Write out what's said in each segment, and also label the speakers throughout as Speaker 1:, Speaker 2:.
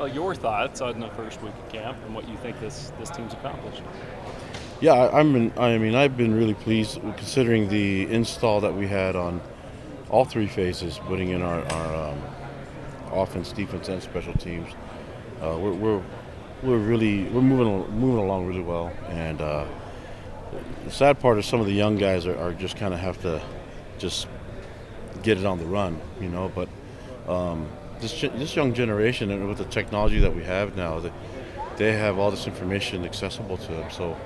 Speaker 1: Well, your thoughts on the first week of camp and what you think this team's accomplished.
Speaker 2: Yeah, I've been really pleased considering the install that we had on all three phases, putting in our offense, defense, and special teams. Uh, we're, we're we're moving along really well, and the sad part is some of the young guys are just kind of have to just get it on the run, But this young generation, and with the technology that we have now, they have all this information accessible to them. So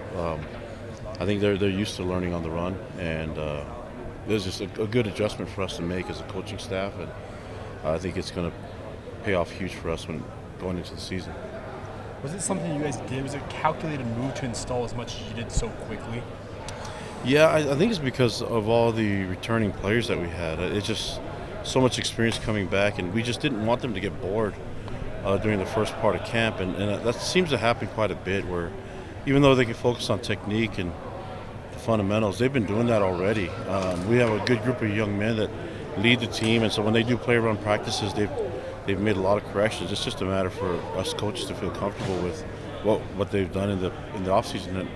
Speaker 2: I think they're used to learning on the run, and there's just a good adjustment for us to make as a coaching staff, and I think it's going to pay off huge for us when going into the season.
Speaker 3: Was it something you guys did? Was it a calculated move to install as much as you did so quickly?
Speaker 2: Yeah, I think it's because of all the returning players that we had. It's just so much experience coming back, and we just didn't want them to get bored during the first part of camp, and that seems to happen quite a bit, where even though they can focus on technique and the fundamentals, they've been doing that already. We have a good group of young men that lead the team, and so when they do play run practices, they've made a lot of corrections. It's just a matter for us coaches to feel comfortable with what they've done in the offseason. And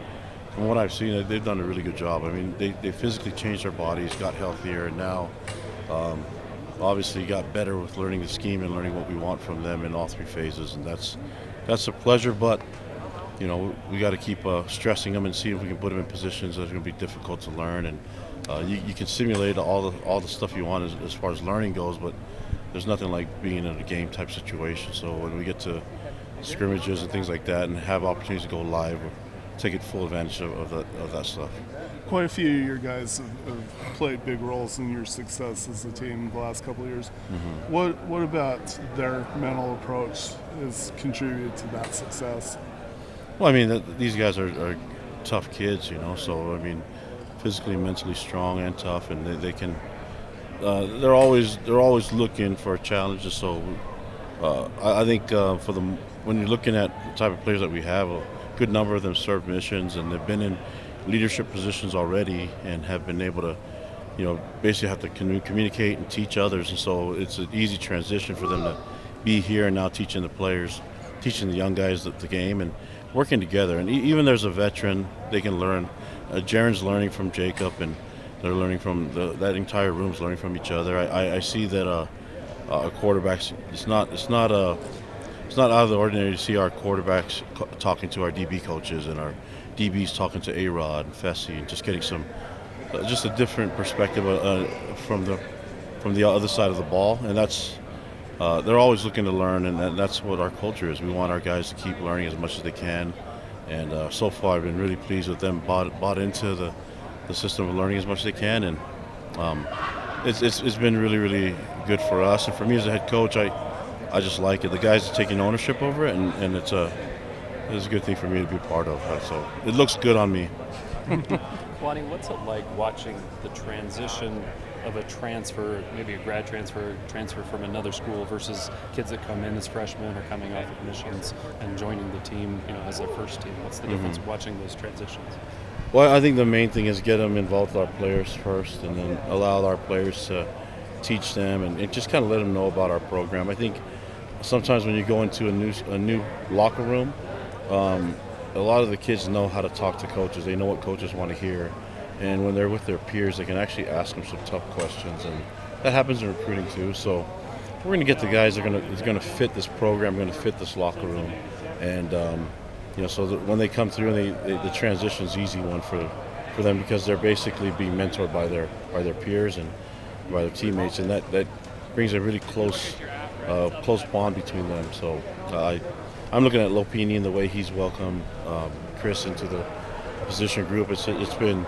Speaker 2: from what I've seen, they've done a really good job. I mean, they physically changed their bodies, got healthier, and now obviously got better with learning the scheme and learning what we want from them in all three phases. And that's a pleasure, but we got to keep stressing them and see if we can put them in positions that are going to be difficult to learn. And you can simulate all the stuff you want as far as learning goes, but there's nothing like being in a game type situation. So when we get to scrimmages and things like that and have opportunities to go live, we're taking full advantage of that stuff.
Speaker 4: Quite a few of your guys have played big roles in your success as a team the last couple of years.
Speaker 2: Mm-hmm.
Speaker 4: What about their mental approach has contributed to that success?
Speaker 2: Well, I mean, these guys are tough kids, So I mean, physically, mentally strong and tough, and they can. They're always looking for challenges. So I think when you're looking at the type of players that we have, a good number of them serve missions, and they've been in leadership positions already and have been able to, basically have to communicate and teach others. And so it's an easy transition for them to be here and now teaching the players, teaching the young guys the game and working together. And even there's a veteran, they can learn. Jaren's learning from Jacob, and they're learning from that entire room's learning from each other. I see that a quarterbacks. It's not out of the ordinary to see our quarterbacks talking to our DB coaches and our DBs talking to A-Rod and Fessy, and just getting some just a different perspective from the other side of the ball. And that's they're always looking to learn, and that's what our culture is. We want our guys to keep learning as much as they can. And so far, I've been really pleased with them. Bought into the system of learning as much as they can, and it's been really, really good for us. And for me as a head coach, I just like it. The guys are taking ownership over it, and it's a good thing for me to be a part of. So it looks good on me.
Speaker 1: Kalani, what's it like watching the transition of a transfer, maybe a grad transfer from another school versus kids that come in as freshmen or coming off of missions and joining the team, as their first team? What's the difference watching those transitions?
Speaker 2: Well, I think the main thing is get them involved with our players first, and then allow our players to teach them and just kind of let them know about our program. I think sometimes when you go into a new locker room, a lot of the kids know how to talk to coaches. They know what coaches want to hear, and when they're with their peers, they can actually ask them some tough questions, and that happens in recruiting too. So we're going to get the guys that are going to fit this program, going to fit this locker room, and so that when they come through, the transition's an easy one for them, because they're basically being mentored by their peers and by their teammates, and that brings a really close bond between them. So I'm looking at Lopini and the way he's welcomed Chris into the position group. It's been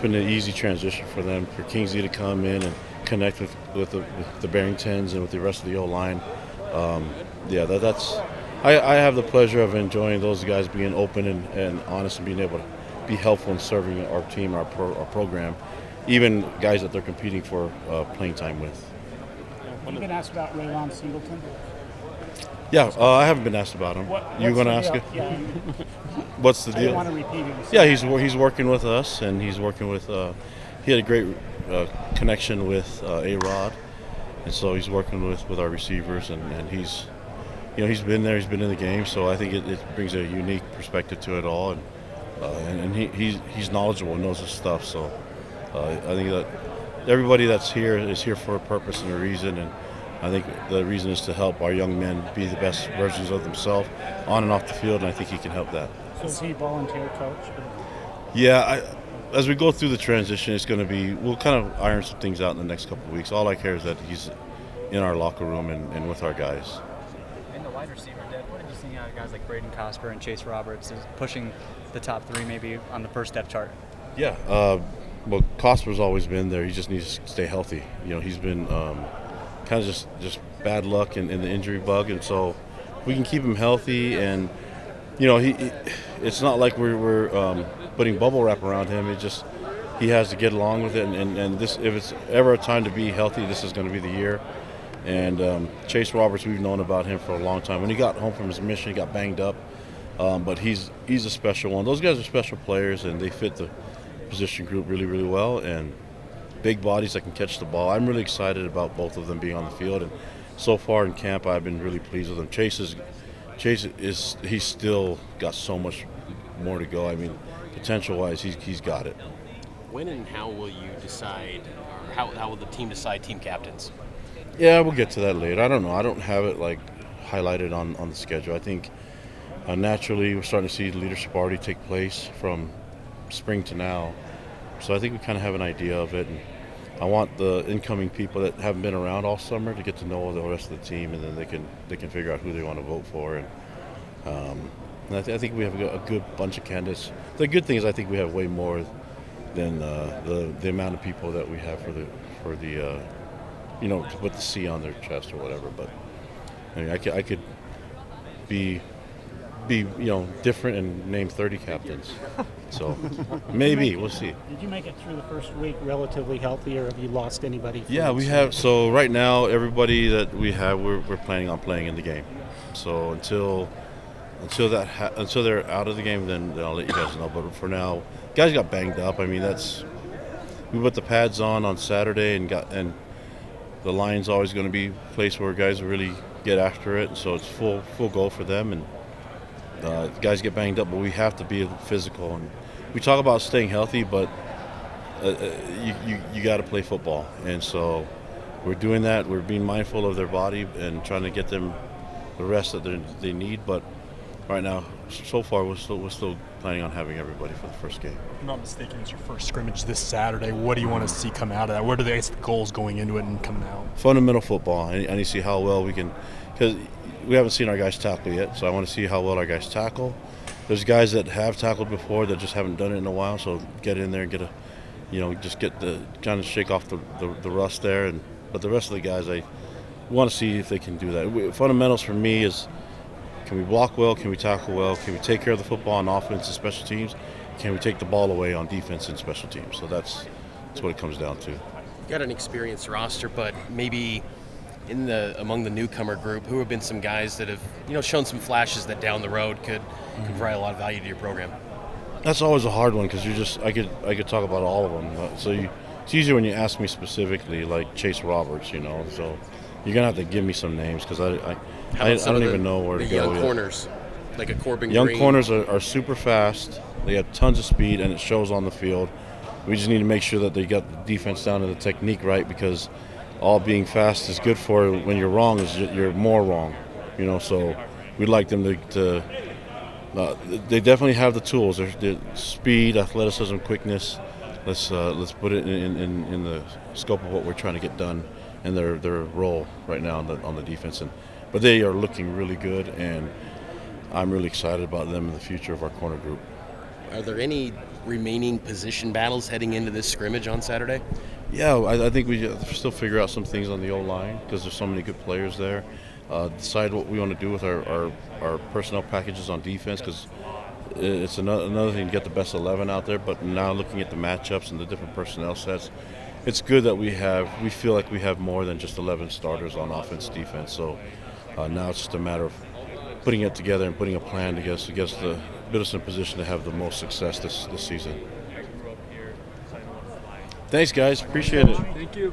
Speaker 2: an easy transition for them, for Kingsley to come in and connect with the Barringtons and with the rest of the O-line. I have the pleasure of enjoying those guys being open and honest and being able to be helpful in serving our team, our program, even guys that they're competing for playing time with.
Speaker 5: Have you been asked about Raylon Singleton?
Speaker 2: Yeah, I haven't been asked about him. You going to ask it?
Speaker 5: Yeah.
Speaker 2: What's the
Speaker 5: I
Speaker 2: deal?
Speaker 5: didn't want to repeat it.
Speaker 2: Yeah, he's working with us, and he's working with. He had a great connection with A-Rod, and so he's working with our receivers, and he's been there, he's been in the game, so I think it brings a unique perspective to it all, and he's knowledgeable, knows his stuff. So I think that everybody that's here is here for a purpose and a reason, and I think the reason is to help our young men be the best versions of themselves on and off the field, and I think he can help that.
Speaker 5: So is he volunteer coach?
Speaker 2: Yeah, as we go through the transition, it's going to be, we'll kind of iron some things out in the next couple of weeks. All I care is that he's in our locker room and with our guys.
Speaker 6: In the wide receiver depth, what did you see out of guys like Braden Cosper and Chase Roberts is pushing the top 3 maybe on the first depth chart?
Speaker 2: Yeah, well, Cosper's always been there. He just needs to stay healthy. He's been kind of just bad luck in the injury bug, and so we can keep him healthy. And it's not like we're putting bubble wrap around him. It just he has to get along with it. And this, if it's ever a time to be healthy, this is going to be the year. And Chase Roberts, we've known about him for a long time. When he got home from his mission, he got banged up, but he's a special one. Those guys are special players, and they fit the position group really, really well. And big bodies that can catch the ball. I'm really excited about both of them being on the field, and so far in camp, I've been really pleased with them. Chase is he's still got so much more to go. I mean, potential-wise, he's got it.
Speaker 7: When and how will you decide, or how will the team decide team captains?
Speaker 2: Yeah, we'll get to that later. I don't know. I don't have it highlighted on the schedule. I think naturally we're starting to see the leadership already take place from spring to now. So I think we kind of have an idea of it. And I want the incoming people that haven't been around all summer to get to know the rest of the team, and then they can figure out who they want to vote for. And I think we have a good bunch of candidates. The good thing is I think we have way more than the amount of people that we have for the to put the C on their chest or whatever. But I mean, I could be different and name 30 captains. So maybe we'll see.
Speaker 5: Did you make it through the first week relatively healthy, or have you lost anybody?
Speaker 2: Yeah, we have. So right now, everybody that we have, we're planning on playing in the game. So until they're out of the game, then I'll let you guys know. But for now, guys got banged up. I mean, we put the pads on Saturday, and the line's always going to be a place where guys really get after it. So it's full go for them, and guys get banged up, but we have to be physical. And we talk about staying healthy, but you got to play football, and so we're doing that. We're being mindful of their body and trying to get them the rest that they need. But right now, so far, we're still planning on having everybody for the first game.
Speaker 3: If I'm not mistaken, it's your first scrimmage this Saturday. What do you want to see come out of that? What are the goals going into it and coming out?
Speaker 2: Fundamental football. I need to see how well we can, because we haven't seen our guys tackle yet, so I want to see how well our guys tackle. There's guys that have tackled before that just haven't done it in a while, so get in there and kind of shake off the rust there. But the rest of the guys, I want to see if they can do that. Fundamentals for me is, can we block well? Can we tackle well? Can we take care of the football on offense and special teams? Can we take the ball away on defense and special teams? So that's what it comes down to.
Speaker 7: You got an experienced roster, but maybe among the newcomer group, who have been some guys that have shown some flashes that down the road could provide a lot of value to your program?
Speaker 2: That's always a hard one, because I could talk about all of them. It's easier when you ask me specifically, like Chase Roberts. So you're gonna have to give me some names, because I don't even know where to go.
Speaker 7: The young corners, like a Corbin
Speaker 2: Young
Speaker 7: Green.
Speaker 2: corners are super fast. They have tons of speed, and it shows on the field. We just need to make sure that they got the defense down to the technique right, because all being fast is good for when you're wrong is you're more wrong. So we'd like them to they definitely have the tools. Their speed, athleticism, quickness. Let's put it in the scope of what we're trying to get done and their role right now on the defense. But they are looking really good, and I'm really excited about them in the future of our corner group.
Speaker 7: Are there any remaining position battles heading into this scrimmage on Saturday?
Speaker 2: Yeah, I think we still figure out some things on the O-line, because there's so many good players there. Decide what we want to do with our personnel packages on defense, because it's another thing to get the best 11 out there. But now looking at the matchups and the different personnel sets, it's good that we feel like we have more than just 11 starters on offense, defense. So now it's just a matter of putting it together and putting a plan together to get us in position to have the most success this season. Thanks, guys. Appreciate it.
Speaker 4: Thank you.